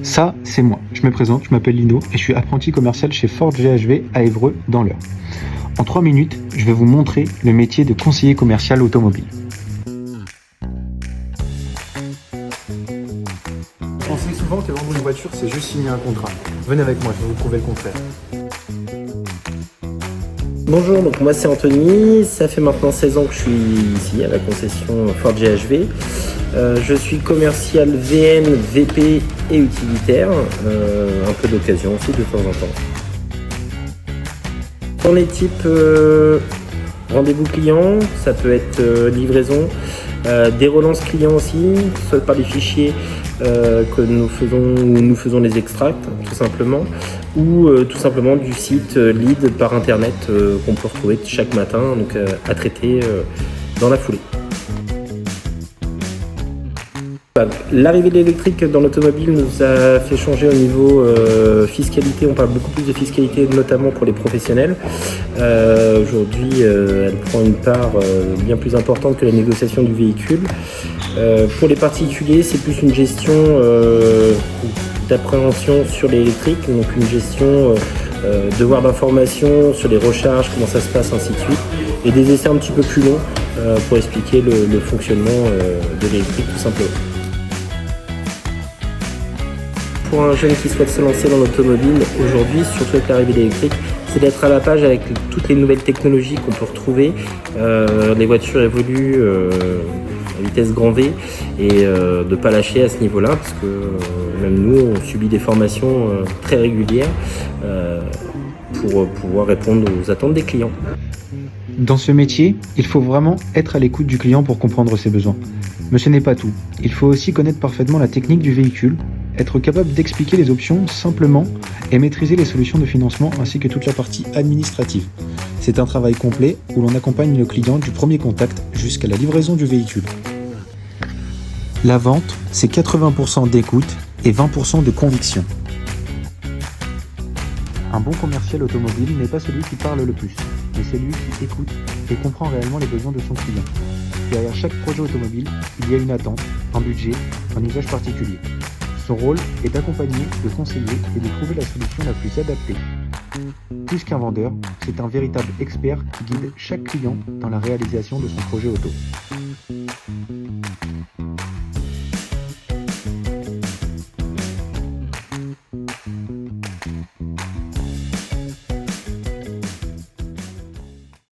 Ça, c'est moi. Je me présente, je m'appelle Lino et je suis apprenti commercial chez Ford GHV à Évreux dans l'Eure. En 3 minutes, je vais vous montrer le métier de conseiller commercial automobile. On sait souvent que vendre une voiture, c'est juste signer un contrat. Venez avec moi, je vais vous prouver le contraire. Bonjour, donc moi c'est Anthony, ça fait maintenant 16 ans que je suis ici à la concession Ford GHV. Je suis commercial VN, VP et utilitaire, un peu d'occasion aussi de temps en temps. On est type rendez-vous client, ça peut être livraison, des relances clients aussi, soit par des fichiers que nous faisons les extracts tout simplement, ou tout simplement du site lead par internet qu'on peut retrouver chaque matin, donc à traiter dans la foulée. L'arrivée de l'électrique dans l'automobile nous a fait changer au niveau fiscalité. On parle beaucoup plus de fiscalité, notamment pour les professionnels. Aujourd'hui, elle prend une part bien plus importante que la négociation du véhicule. Pour les particuliers, c'est plus une gestion d'appréhension sur l'électrique, donc une gestion devoir d'information sur les recharges, comment ça se passe, ainsi de suite, et des essais un petit peu plus longs pour expliquer le fonctionnement de l'électrique tout simplement. Pour un jeune qui souhaite se lancer dans l'automobile aujourd'hui, surtout avec l'arrivée de l'électrique, c'est d'être à la page avec toutes les nouvelles technologies qu'on peut retrouver. Les voitures évoluent à vitesse grand V et de ne pas lâcher à ce niveau-là, parce que même nous, on subit des formations très régulières pour pouvoir répondre aux attentes des clients. Dans ce métier, il faut vraiment être à l'écoute du client pour comprendre ses besoins. Mais ce n'est pas tout. Il faut aussi connaître parfaitement la technique du véhicule, être capable d'expliquer les options simplement et maîtriser les solutions de financement ainsi que toute la partie administrative. C'est un travail complet où l'on accompagne le client du premier contact jusqu'à la livraison du véhicule. La vente, c'est 80% d'écoute et 20% de conviction. Un bon commercial automobile n'est pas celui qui parle le plus, mais celui qui écoute et comprend réellement les besoins de son client. Derrière chaque projet automobile, il y a une attente, un budget, un usage particulier. Son rôle est d'accompagner, de conseiller et de trouver la solution la plus adaptée. Plus qu'un vendeur, c'est un véritable expert qui guide chaque client dans la réalisation de son projet auto.